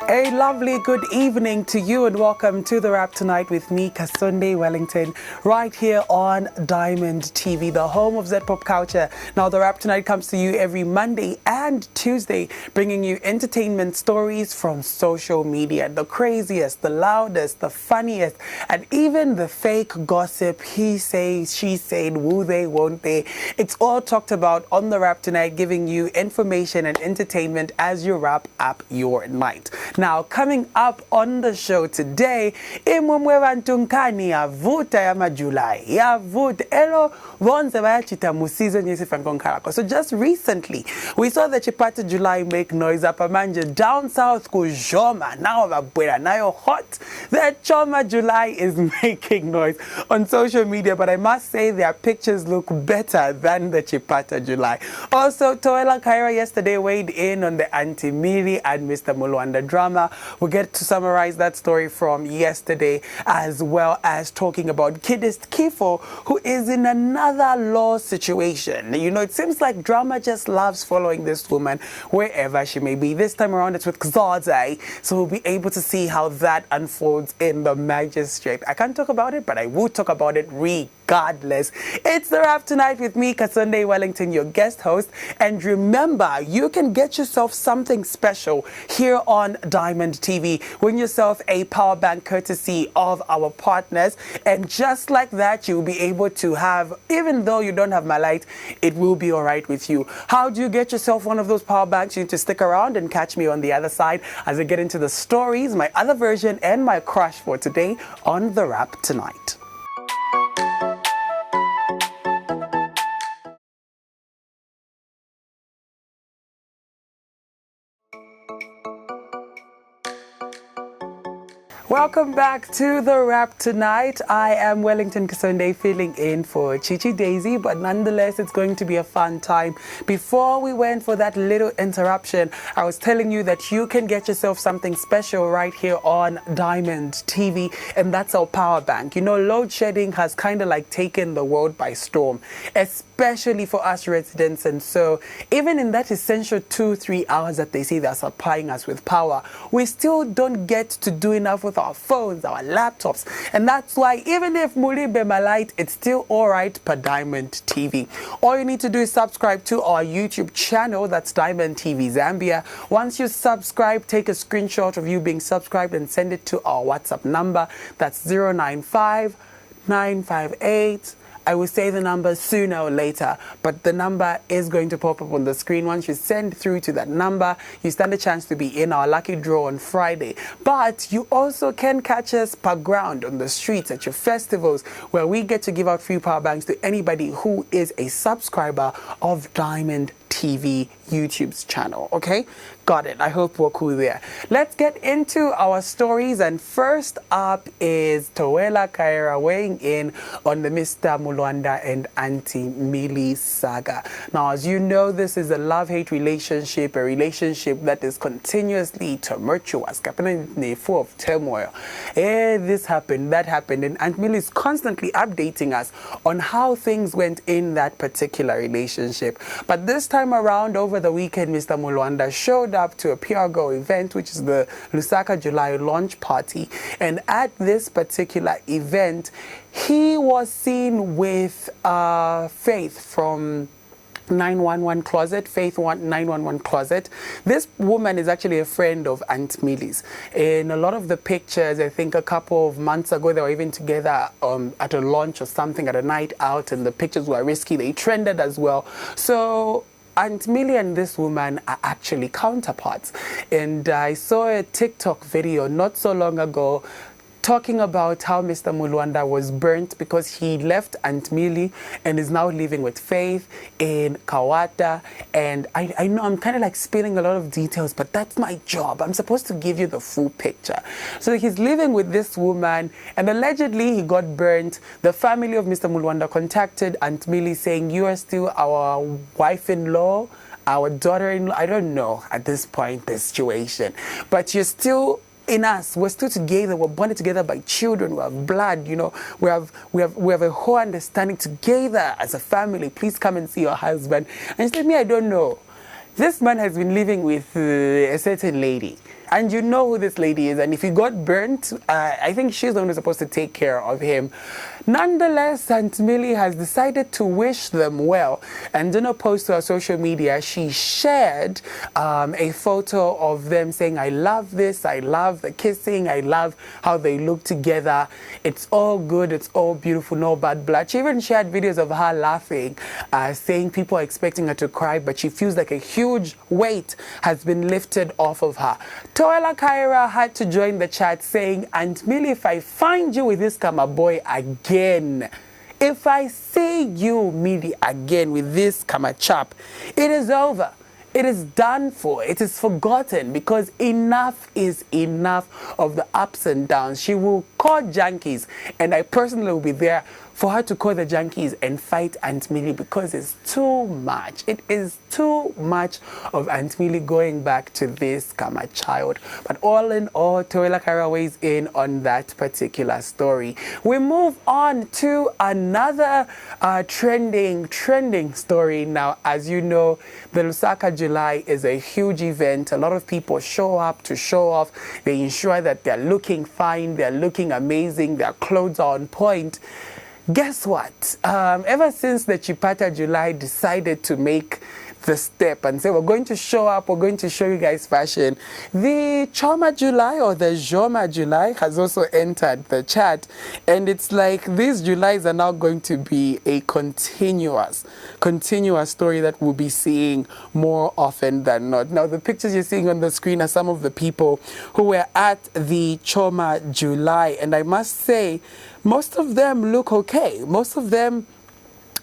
A lovely good evening to you and welcome to The Wrap Tonight with me, Kasonde Wellington, right here on Diamond TV, the home of Z-Pop culture. Now, The Wrap Tonight comes to you every Monday and Tuesday, bringing you entertainment stories from social media, the craziest, the loudest, the funniest, and even the fake gossip, he says, she said, woo they, won't they. It's all talked about on The Wrap Tonight, giving you information and entertainment as you wrap up your night. Now, coming up on the show today, imwemwe vantunkani yavuta ya majulai, yavuta elo vonze vayachita musizo nyesi frankonkarako. So just recently, we saw the Chipata July make noise up amanje down south kujoma. Now vabwera nayo hot. The Choma July is making noise on social media, but I must say their pictures look better than the Chipata July. Also, Toela Kaira yesterday weighed in on the Auntie Milly and Mr. Mulwanda drama. We'll get to summarize that story from yesterday, as well as talking about Kidist K, who is in another law situation. You know, it seems like drama just loves following this woman wherever she may be. This time around, it's with Kazade, so we'll be able to see how that unfolds in the magistrate. I can't talk about it, but I will talk about it regardless. It's The Wrap Tonight with me, Kasonde Wellington, your guest host. And remember, you can get yourself something special here on Diamond TV. Win yourself a power bank courtesy of our partners. And just like that, you'll be able to have, even though you don't have my light, it will be all right with you. How do you get yourself one of those power banks? You need to stick around and catch me on the other side as I get into the stories, my other version, and my crush for today on The Wrap Tonight. Welcome back to The Wrap Tonight. I am Wellington Kasonde, filling in for Chichi Daisy, but nonetheless, it's going to be a fun time. Before we went for that little interruption, I was telling you that you can get yourself something special right here on Diamond TV, and that's our power bank. You know, load shedding has kind of like taken the world by storm, especially for us residents. And so even in that essential 2-3 hours that they say they're supplying us with power, we still don't get to do enough with our phones, our laptops. And that's why even if Muli be my light, it's still all right per Diamond TV. All you need to do is subscribe to our YouTube channel. That's Diamond TV Zambia. Once you subscribe, take a screenshot of you being subscribed and send it to our WhatsApp number. That's 095 958. I will say the number sooner or later, but the number is going to pop up on the screen. Once you send through to that number, you stand a chance to be in our lucky draw on Friday. But you also can catch us per ground on the streets at your festivals, where we get to give out free power banks to anybody who is a subscriber of Diamond TV YouTube's channel. Okay, got it. I hope we're cool there. Let's get into our stories, and first up is Toela Kaira weighing in on the Mr. Mulwanda and Auntie Milly saga. Now, as you know, this is a love-hate relationship, a relationship that is continuously tumultuous, full of turmoil. This happened, that happened, and Auntie Milly is constantly updating us on how things went in that particular relationship. But this time around, over the weekend, Mr. Mulwanda showed up to a PRGO event, which is the Lusaka July launch party. And at this particular event, he was seen with Faith from 911 Closet, Faith 911 Closet. This woman is actually a friend of Auntie Milly's. In a lot of the pictures, I think a couple of months ago, they were even together at a lunch or something, at a night out, and the pictures were risky. They trended as well. So Auntie Milly and this woman are actually counterparts. And I saw a TikTok video not so long ago talking about how Mr. Mulwanda was burnt because he left Auntie Milly and is now living with Faith in Kawata. And I know I'm kind of like spilling a lot of details, but that's my job. I'm supposed to give you the full picture. So he's living with this woman, and allegedly he got burnt. The family of Mr. Mulwanda contacted Auntie Milly saying, "You are still our wife-in-law, our daughter-in-law." I don't know at this point the situation, but you're still in us. We're still together. We're bonded together by children. We have blood. You know, we have a whole understanding together as a family. Please come and see your husband. And she said, me, I don't know. This man has been living with a certain lady. And you know who this lady is. And if he got burnt, I think she's the one who's supposed to take care of him. Nonetheless, Auntie Milly has decided to wish them well. And in a post to her social media, she shared a photo of them saying, I love this, I love the kissing, I love how they look together. It's all good, it's all beautiful, no bad blood. She even shared videos of her laughing, saying people are expecting her to cry, but she feels like a huge weight has been lifted off of her. Toela Kaira had to join the chat saying, Auntie Milly, if I find you with this Kama boy again, if I see you, Milly, again with this Kama chap, it is over. It is done for. It is forgotten, because enough is enough of the ups and downs. She will call junkies, and I personally will be there for her to call the junkies and fight Auntie Milly, because it's too much. It is too much of Auntie Milly going back to this Kama child. But all in all, Toela Kara weighs in on that particular story. We move on to another trending story now. As you know, the Lusaka July is a huge event. A lot of people show up to show off. They ensure that they're looking fine, they're looking amazing, their clothes are on point. Guess what? Ever since the Chipata July decided to make the step and say, we're going to show up, we're going to show you guys fashion, the Choma July or the Joma July has also entered the chat. And it's like these Julys are now going to be a continuous story that we'll be seeing more often than not. Now, the pictures you're seeing on the screen are some of the people who were at the Choma July. And I must say, most of them look okay. Most of them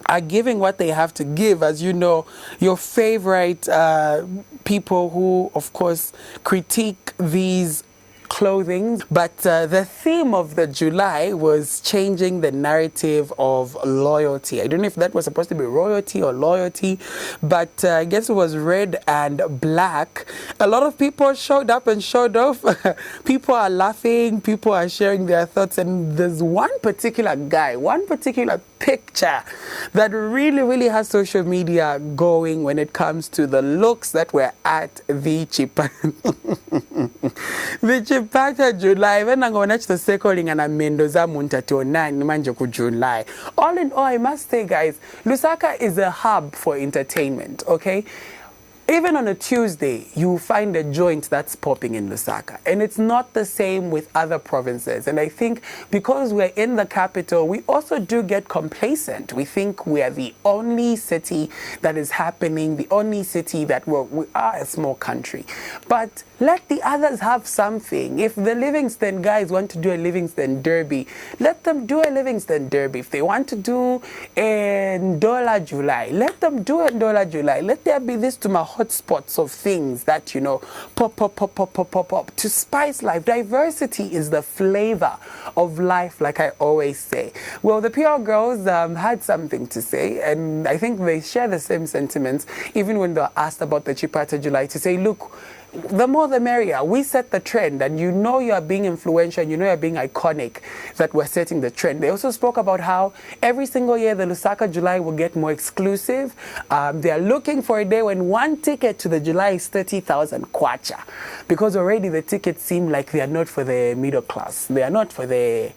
are giving what they have to give. As you know, your favorite people who, of course, critique these clothing. But the theme of the July was changing the narrative of loyalty. I don't know if that was supposed to be royalty or loyalty, but I guess it was red and black. A lot of people showed up and showed off. People are laughing, people are sharing their thoughts, and there's one particular guy, one particular picture that really has social media going when it comes to the looks that were at the Chipata July. When I'm going to the second and I'm Mendoza Muntato 9 Manjoku July. All in all, I must say, guys, Lusaka is a hub for entertainment, okay? Even on a Tuesday, you find a joint that's popping in Lusaka. And it's not the same with other provinces. And I think because we're in the capital, we also do get complacent. We think we are the only city that is happening, the only city that we are a small country. But let the others have something. If the Livingston guys want to do a Livingston Derby, let them do a Livingston Derby. If they want to do a Ndola July, let them do a Ndola July. Let there be this to my hotspots of things that, you know, pop to spice life. Diversity is the flavor of life, like I always say. Well, the PR girls had something to say, and I think they share the same sentiments, even when they were asked about the Chipata July, to say, look, the more the merrier. We set the trend, and you know you are being influential, you know you're being iconic, that we're setting the trend. They also spoke about how every single year the Lusaka July will get more exclusive. They are looking for a day when one ticket to the July is 30,000 kwacha, because already the tickets seem like they are not for the middle class. They are not for the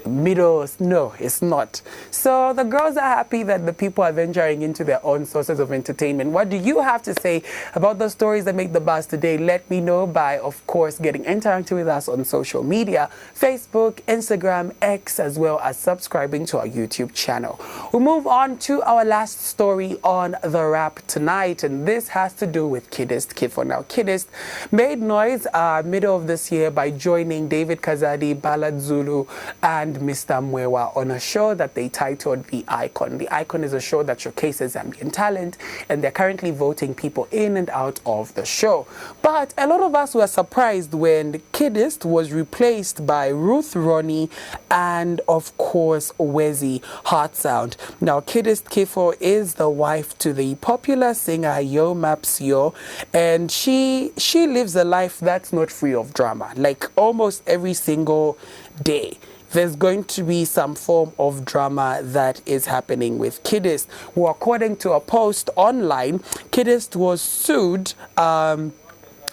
middle, no, it's not. So the girls are happy that the people are venturing into their own sources of entertainment. What do you have to say about the stories that make the buzz today? Let me know by, of course, getting interactive with us on social media, Facebook, Instagram, X, as well as subscribing to our YouTube channel. We move on to our last story on the wrap tonight, and this has to do with Kidist K. For now, Kidist made noise middle of this year by joining David Kazadi, Ballad Zulu, and and Mr. Mwewa on a show that they titled The Icon. The Icon is a show that showcases Zambian talent, and they're currently voting people in and out of the show. But a lot of us were surprised when Kidist was replaced by Ruth Ronnie and, of course, Wezi Heartsound. Now, Kidist K is the wife to the popular singer Yo Maps Yo, and she lives a life that's not free of drama. Like almost every single day, there's going to be some form of drama that is happening with Kidist, who, according to a post online, Kidist was sued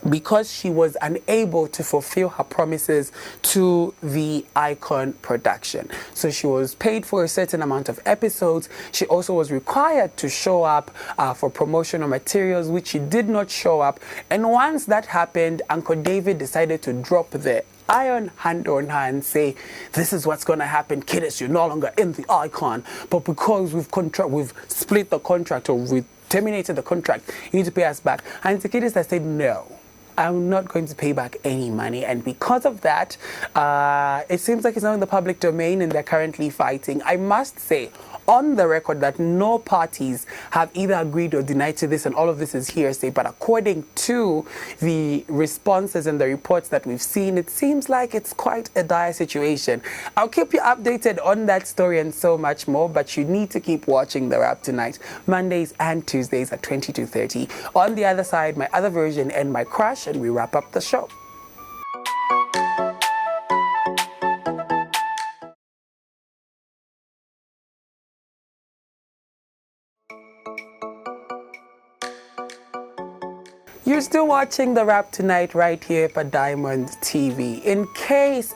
because she was unable to fulfill her promises to the Icon production. So she was paid for a certain amount of episodes. She also was required to show up for promotional materials, which she did not show up. And once that happened, Uncle David decided to drop the iron hand on her and say, this is what's going to happen, Kidist, you're no longer in the Icon. But because we've split the contract, or we've terminated the contract, you need to pay us back. And the Kidist has said, no, I'm not going to pay back any money. And because of that, it seems like it's not in the public domain and they're currently fighting. I must say, on the record, that no parties have either agreed or denied to this, and all of this is hearsay. But according to the responses and the reports that we've seen, it seems like it's quite a dire situation. I'll keep you updated on that story and so much more, but you need to keep watching The Wrap tonight, Mondays and Tuesdays at 22:30. On the other side, my other version and my crush, and we wrap up the show. You're still watching The Wrap tonight right here for Diamond TV. In case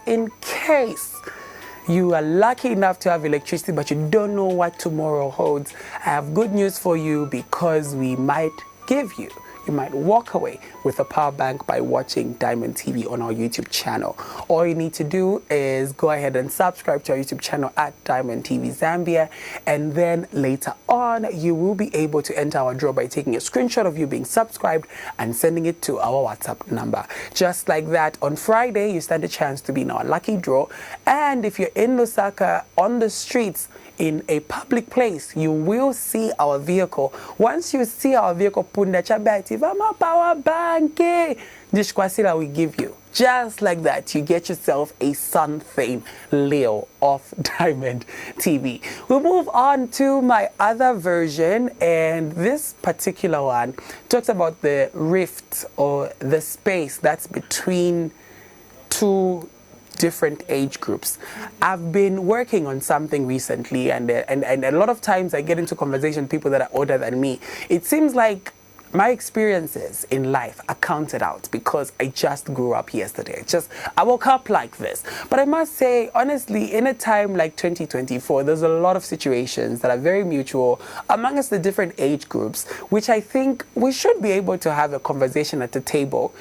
you are lucky enough to have electricity but you don't know what tomorrow holds, I have good news for you, because we might give you you might walk away with a power bank by watching Diamond TV on our YouTube channel. All you need to do is go ahead and subscribe to our YouTube channel at Diamond TV Zambia, and then later on you will be able to enter our draw by taking a screenshot of you being subscribed and sending it to our WhatsApp number. Just like that, on Friday you stand a chance to be in our lucky draw, and if you're in Lusaka on the streets in a public place, you will see our vehicle. Once you see our vehicle, Punda Chabati, Vama Power Bank, Dishkwasila we give you. Just like that, you get yourself a something Leo of Diamond TV. We'll move on to my other version, and this particular one talks about the rift or the space that's between two different age groups. I've been working on something recently, and a lot of times I get into conversation with people that are older than me. It seems like my experiences in life are counted out because I just grew up yesterday. I woke up like this. But I must say, honestly, in a time like 2024, there's a lot of situations that are very mutual amongst the different age groups, which I think we should be able to have a conversation at the table,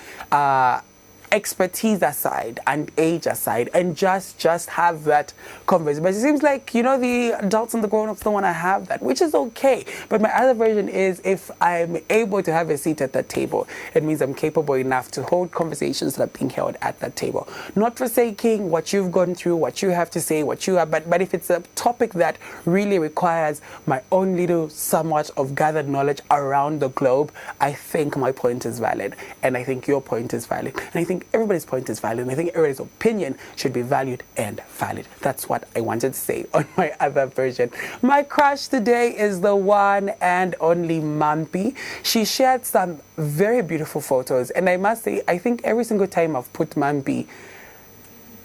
expertise aside and age aside, and just have that conversation. But it seems like, you know, the adults and the grown-ups don't want to have that, which is okay. But my other version is, if I'm able to have a seat at that table, it means I'm capable enough to hold conversations that are being held at that table. Not forsaking what you've gone through, what you have to say, what you have, but if it's a topic that really requires my own little somewhat of gathered knowledge around the globe, I think my point is valid, and I think your point is valid, and I think everybody's point is valid, and I think everybody's opinion should be valued and valid. That's what I wanted to say on my other version. My crush today is the one and only Mampi. She shared some very beautiful photos, and I must say, I think every single time I've put Mampi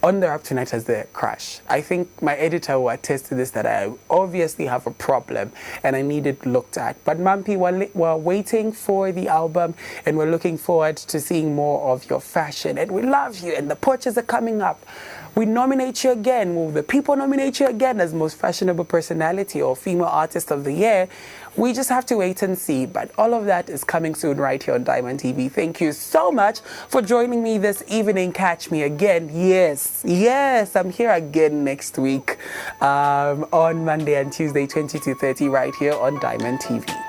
on The Wrap tonight as the crush, I think my editor will attest to this, that I obviously have a problem and I need it looked at. But Mampi, we're waiting for the album, and we're looking forward to seeing more of your fashion, and we love you, and the portraits are coming up. We nominate you again. Will the people nominate you again as most fashionable personality or female artist of the year? We just have to wait and see. But all of that is coming soon right here on Diamond TV. Thank you so much for joining me this evening. Catch me again. Yes, I'm here again next week on Monday and Tuesday, 20 to 30, right here on Diamond TV.